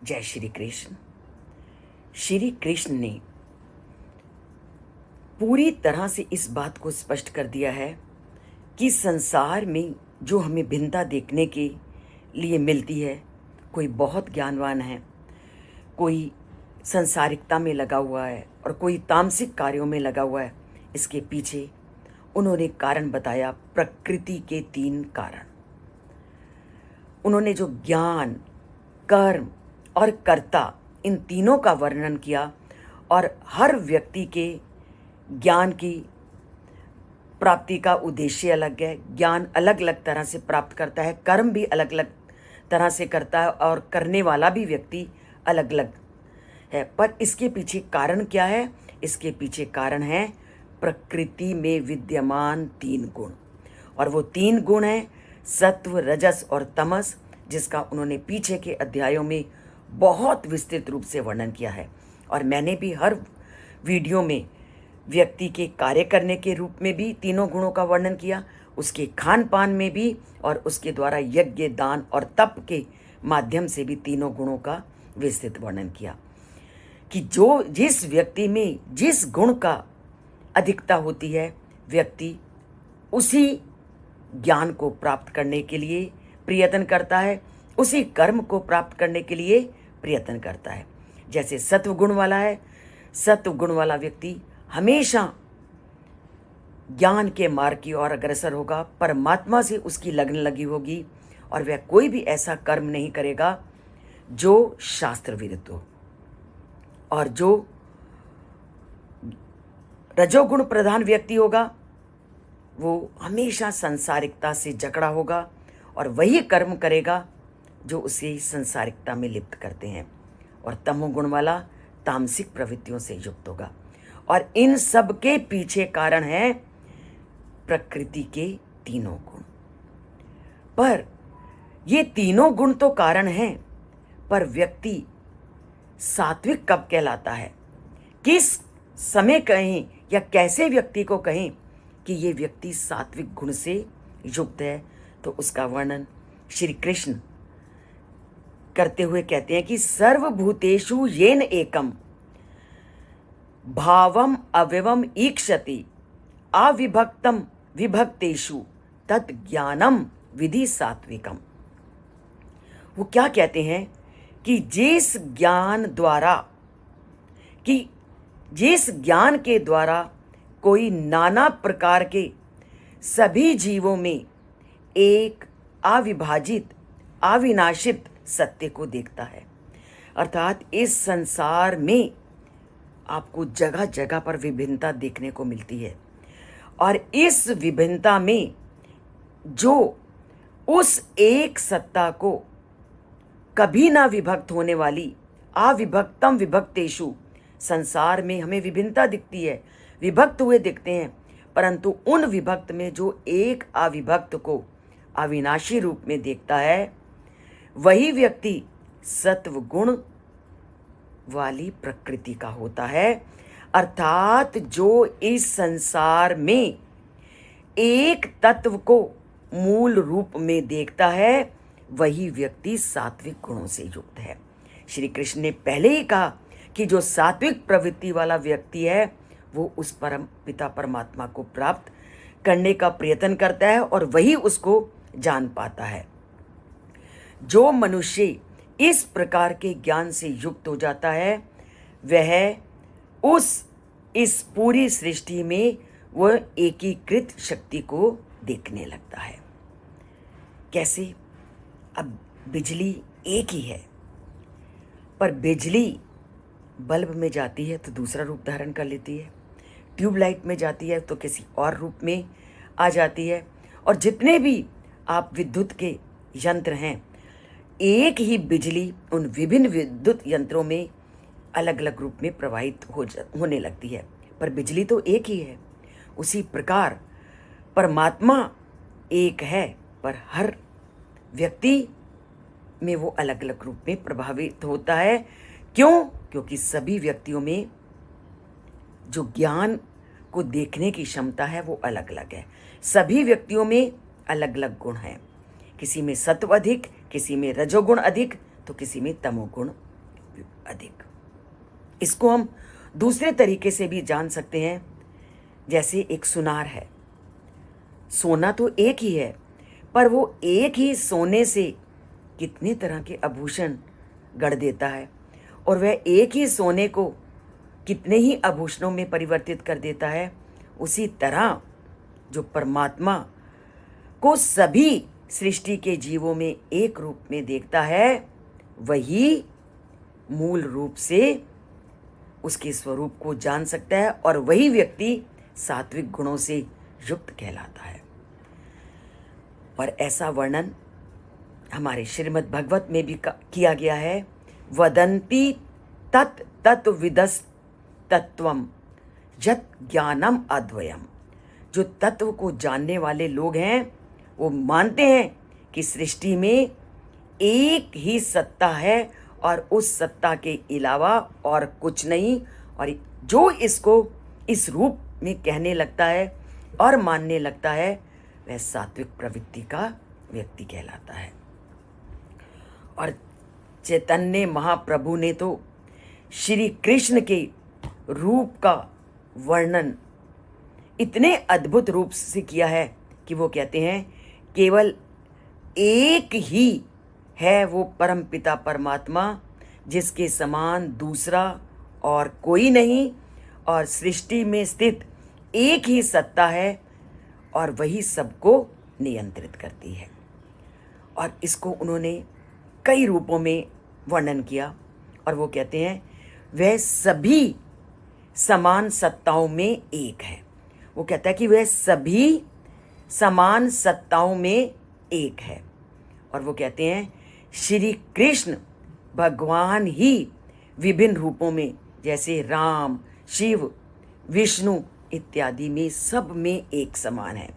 जय श्री कृष्ण। श्री कृष्ण ने पूरी तरह से इस बात को स्पष्ट कर दिया है कि संसार में जो हमें भिन्नता देखने के लिए मिलती है, कोई बहुत ज्ञानवान है, कोई संसारिकता में लगा हुआ है और कोई तामसिक कार्यों में लगा हुआ है। इसके पीछे उन्होंने कारण बताया, प्रकृति के 3 कारण। उन्होंने जो ज्ञान, कर्म और कर्ता, इन तीनों का वर्णन किया और हर व्यक्ति के ज्ञान की प्राप्ति का उद्देश्य अलग है। ज्ञान अलग अलग तरह से प्राप्त करता है, कर्म भी अलग अलग तरह से करता है और करने वाला भी व्यक्ति अलग अलग है। पर इसके पीछे कारण क्या है? इसके पीछे कारण है प्रकृति में विद्यमान 3 गुण। और वो 3 गुण हैं सत्व, रजस और तमस, जिसका उन्होंने पीछे के अध्यायों में बहुत विस्तृत रूप से वर्णन किया है। और मैंने भी हर वीडियो में व्यक्ति के कार्य करने के रूप में भी तीनों गुणों का वर्णन किया, उसके खान पान में भी, और उसके द्वारा यज्ञ, दान और तप के माध्यम से भी तीनों गुणों का विस्तृत वर्णन किया कि जिस व्यक्ति में जिस गुण का अधिकता होती है, व्यक्ति उसी ज्ञान को प्राप्त करने के लिए प्रयत्न करता है, उसी कर्म को प्राप्त करने के लिए प्रयत्न करता है। जैसे सत्व गुण वाला है, सत्व गुण वाला व्यक्ति हमेशा ज्ञान के मार्ग की ओर अग्रसर होगा, परमात्मा से उसकी लगन लगी होगी और वह कोई भी ऐसा कर्म नहीं करेगा जो शास्त्र विरुद्ध हो। और जो रजोगुण प्रधान व्यक्ति होगा वो हमेशा संसारिकता से जकड़ा होगा और वही कर्म करेगा जो उसे संसारिकता में लिप्त करते हैं। और तमोगुण वाला तामसिक प्रवृत्तियों से युक्त होगा। और इन सब के पीछे कारण है प्रकृति के 3 गुण। पर ये तीनों गुण तो कारण हैं, पर व्यक्ति सात्विक कब कहलाता है, किस समय कहें या कैसे व्यक्ति को कहें कि ये व्यक्ति सात्विक गुण से युक्त है, तो उसका वर्णन श्री कृष्ण करते हुए कहते हैं कि सर्वभूतेषु येन एकम भावम अव्यवम ईक्षति अविभक्तम विभक्तेषु तत् ज्ञानम विधि सात्विकम। वो क्या कहते हैं कि जिस ज्ञान के द्वारा कोई नाना प्रकार के सभी जीवों में एक अविभाजित, अविनाशित सत्य को देखता है, अर्थात इस संसार में आपको जगह जगह पर विभिन्नता देखने को मिलती है। और इस विभिन्नता में जो उस एक सत्ता को कभी ना विभक्त होने वाली अविभक्तम विभक्तेषु, संसार में हमें विभिन्नता दिखती है, विभक्त हुए दिखते हैं, परंतु उन विभक्त में जो एक अविभक्त को अविनाशी रूप में देखता है, वही व्यक्ति सत्व गुण वाली प्रकृति का होता है। अर्थात जो इस संसार में एक तत्व को मूल रूप में देखता है, वही व्यक्ति सात्विक गुणों से युक्त है। श्री कृष्ण ने पहले ही कहा कि जो सात्विक प्रवृत्ति वाला व्यक्ति है वो उस परम पिता परमात्मा को प्राप्त करने का प्रयत्न करता है और वही उसको जान पाता है। जो मनुष्य इस प्रकार के ज्ञान से युक्त हो जाता है, वह इस पूरी सृष्टि में वह एकीकृत शक्ति को देखने लगता है। कैसे? अब बिजली एक ही है, पर बिजली बल्ब में जाती है तो दूसरा रूप धारण कर लेती है, ट्यूबलाइट में जाती है तो किसी और रूप में आ जाती है। और जितने भी आप विद्युत के यंत्र हैं, एक ही बिजली उन विभिन्न विद्युत यंत्रों में अलग अलग रूप में प्रवाहित होने लगती है, पर बिजली तो एक ही है। उसी प्रकार परमात्मा एक है, पर हर व्यक्ति में वो अलग अलग रूप में प्रभावित होता है। क्यों? क्योंकि सभी व्यक्तियों में जो ज्ञान को देखने की क्षमता है वो अलग अलग है। सभी व्यक्तियों में अलग अलग गुण हैं, किसी में सत्व अधिक, किसी में रजोगुण अधिक, तो किसी में तमोगुण अधिक। इसको हम दूसरे तरीके से भी जान सकते हैं, जैसे एक सुनार है। सोना तो एक ही है, पर वो एक ही सोने से कितने तरह के आभूषण गढ़ देता है, और वह एक ही सोने को कितने ही आभूषणों में परिवर्तित कर देता है। उसी तरह जो परमात्मा को सभी सृष्टि के जीवों में एक रूप में देखता है, वही मूल रूप से उसके स्वरूप को जान सकता है, और वही व्यक्ति सात्विक गुणों से युक्त कहलाता है। और ऐसा वर्णन हमारे श्रीमद् भगवत में भी किया गया है। वदन्ति तत् तत्विदस् तत्वम यत् ज्ञानम अद्वयम। जो तत्व को जानने वाले लोग हैं वो मानते हैं कि सृष्टि में एक ही सत्ता है और उस सत्ता के अलावा और कुछ नहीं, और जो इसको इस रूप में कहने लगता है और मानने लगता है वह सात्विक प्रवृत्ति का व्यक्ति कहलाता है। और चैतन्य महाप्रभु ने तो श्री कृष्ण के रूप का वर्णन इतने अद्भुत रूप से किया है कि वो कहते हैं केवल एक ही है वो परमपिता परमात्मा, जिसके समान दूसरा और कोई नहीं, और सृष्टि में स्थित एक ही सत्ता है और वही सबको नियंत्रित करती है। और इसको उन्होंने कई रूपों में वर्णन किया, और वो कहते हैं वह सभी समान सत्ताओं में एक है। वो कहता है कि वह सभी समान सत्ताओं में एक है। और वो कहते हैं श्री कृष्ण भगवान ही विभिन्न रूपों में, जैसे राम, शिव, विष्णु इत्यादि में सब में एक समान है,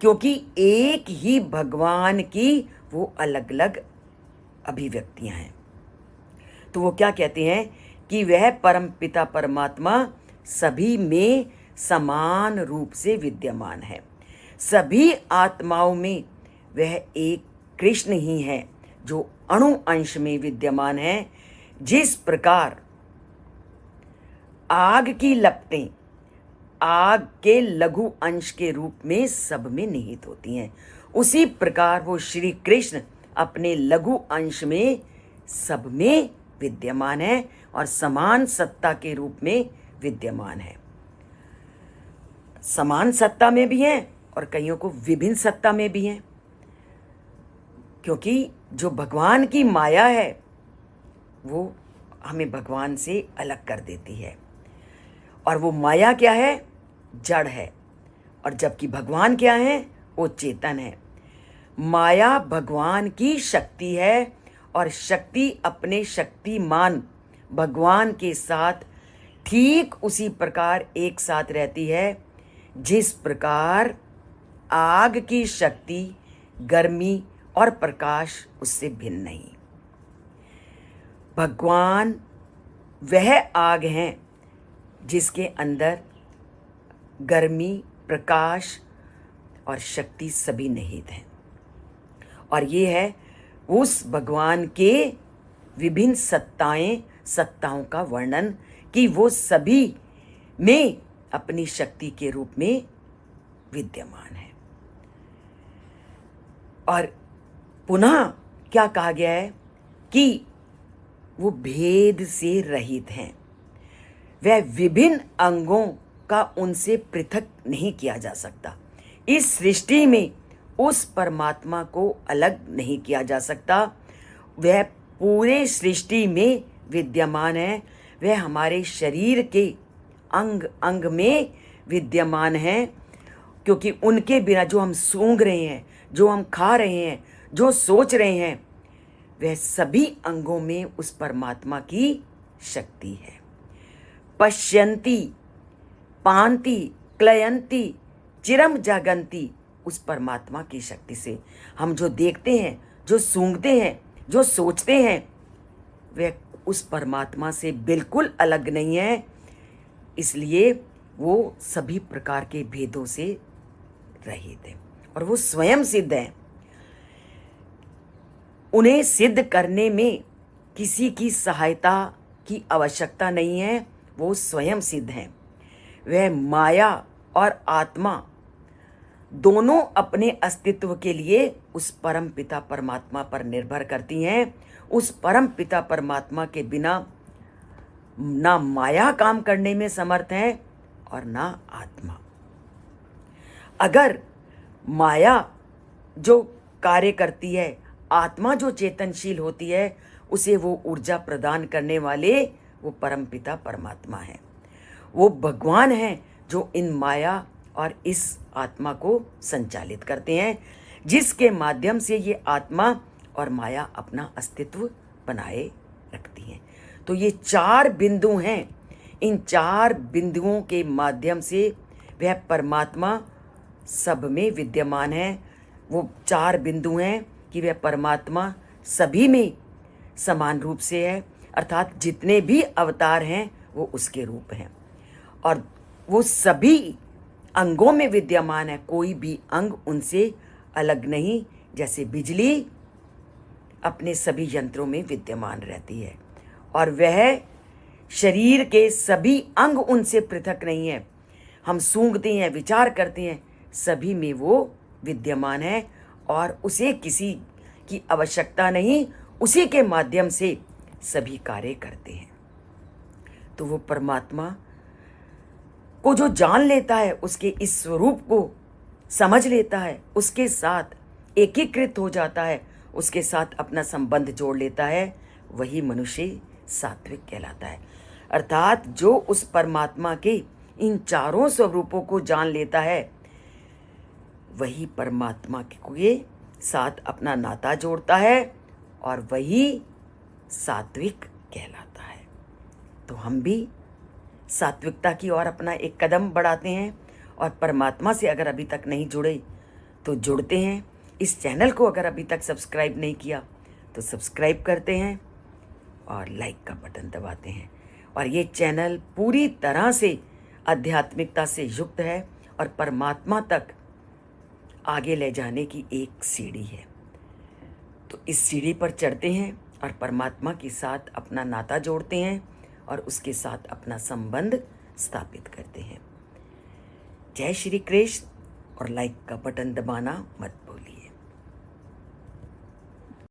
क्योंकि एक ही भगवान की वो अलग अलग अभिव्यक्तियां हैं। तो वो क्या कहते हैं कि वह परम पिता परमात्मा सभी में समान रूप से विद्यमान है। सभी आत्माओं में वह एक कृष्ण ही है जो अणु अंश में विद्यमान है। जिस प्रकार आग की लपटें आग के लघु अंश के रूप में सब में निहित होती हैं, उसी प्रकार वो श्री कृष्ण अपने लघु अंश में सब में विद्यमान है और समान सत्ता के रूप में विद्यमान है। समान सत्ता में भी हैं और कईयों को विभिन्न सत्ता में भी हैं, क्योंकि जो भगवान की माया है वो हमें भगवान से अलग कर देती है। और वो माया क्या है? जड़ है। और जबकि भगवान क्या है? वो चेतन है। माया भगवान की शक्ति है और शक्ति अपने शक्तिमान भगवान के साथ ठीक उसी प्रकार एक साथ रहती है जिस प्रकार आग की शक्ति गर्मी और प्रकाश उससे भिन्न नहीं। भगवान वह आग है जिसके अंदर गर्मी, प्रकाश और शक्ति सभी निहित हैं। और ये है उस भगवान के विभिन्न सत्ताओं का वर्णन कि वो सभी में अपनी शक्ति के रूप में विद्यमान है। और पुनः क्या कहा गया है कि वो भेद से रहित हैं। वह विभिन्न अंगों का उनसे पृथक नहीं किया जा सकता। इस सृष्टि में उस परमात्मा को अलग नहीं किया जा सकता। वह पूरे सृष्टि में विद्यमान है। वह हमारे शरीर के अंग अंग में विद्यमान है, क्योंकि उनके बिना जो हम सूंघ रहे हैं, जो हम खा रहे हैं, जो सोच रहे हैं, वह सभी अंगों में उस परमात्मा की शक्ति है। पश्यन्ति, पान्ति, क्लयन्ति, चिरम जागन्ति, उस परमात्मा की शक्ति से हम जो देखते हैं, जो सूंघते हैं, जो सोचते हैं, वह उस परमात्मा से बिल्कुल अलग नहीं है। इसलिए वो सभी प्रकार के भेदों से रहित है और वो स्वयं सिद्ध है। उन्हें सिद्ध करने में किसी की सहायता की आवश्यकता नहीं है, वो स्वयं सिद्ध हैं। वह माया और आत्मा दोनों अपने अस्तित्व के लिए उस परम पिता परमात्मा पर निर्भर करती हैं। उस परम पिता परमात्मा के बिना ना माया काम करने में समर्थ है और ना आत्मा। अगर माया जो कार्य करती है, आत्मा जो चेतनशील होती है, उसे वो ऊर्जा प्रदान करने वाले वो परम पिता परमात्मा है। वो भगवान हैं जो इन माया और इस आत्मा को संचालित करते हैं, जिसके माध्यम से ये आत्मा और माया अपना अस्तित्व बनाए रखती हैं। तो ये 4 बिंदु हैं। इन 4 बिंदुओं के माध्यम से वह परमात्मा सब में विद्यमान है। वो 4 बिंदु हैं कि वह परमात्मा सभी में समान रूप से है, अर्थात जितने भी अवतार हैं वो उसके रूप हैं और वो सभी अंगों में विद्यमान है। कोई भी अंग उनसे अलग नहीं। जैसे बिजली अपने सभी यंत्रों में विद्यमान रहती है और वह शरीर के सभी अंग उनसे पृथक नहीं है। हम सूंघते हैं, विचार करते हैं, सभी में वो विद्यमान है और उसे किसी की आवश्यकता नहीं, उसी के माध्यम से सभी कार्य करते हैं। तो वो परमात्मा को जो जान लेता है, उसके इस स्वरूप को समझ लेता है, उसके साथ एकीकृत हो जाता है, उसके साथ अपना संबंध जोड़ लेता है, वही मनुष्य सात्विक कहलाता है। अर्थात जो उस परमात्मा के इन 4 स्वरूपों को जान लेता है, वही परमात्मा के साथ अपना नाता जोड़ता है और वही सात्विक कहलाता है। तो हम भी सात्विकता की ओर अपना एक कदम बढ़ाते हैं और परमात्मा से अगर अभी तक नहीं जुड़े तो जुड़ते हैं। इस चैनल को अगर अभी तक सब्सक्राइब नहीं किया तो सब्सक्राइब करते हैं और लाइक का बटन दबाते हैं। और ये चैनल पूरी तरह से आध्यात्मिकता से युक्त है और परमात्मा तक आगे ले जाने की एक सीढ़ी है। तो इस सीढ़ी पर चढ़ते हैं और परमात्मा के साथ अपना नाता जोड़ते हैं और उसके साथ अपना संबंध स्थापित करते हैं। जय श्री कृष्ण और लाइक का बटन दबाना मत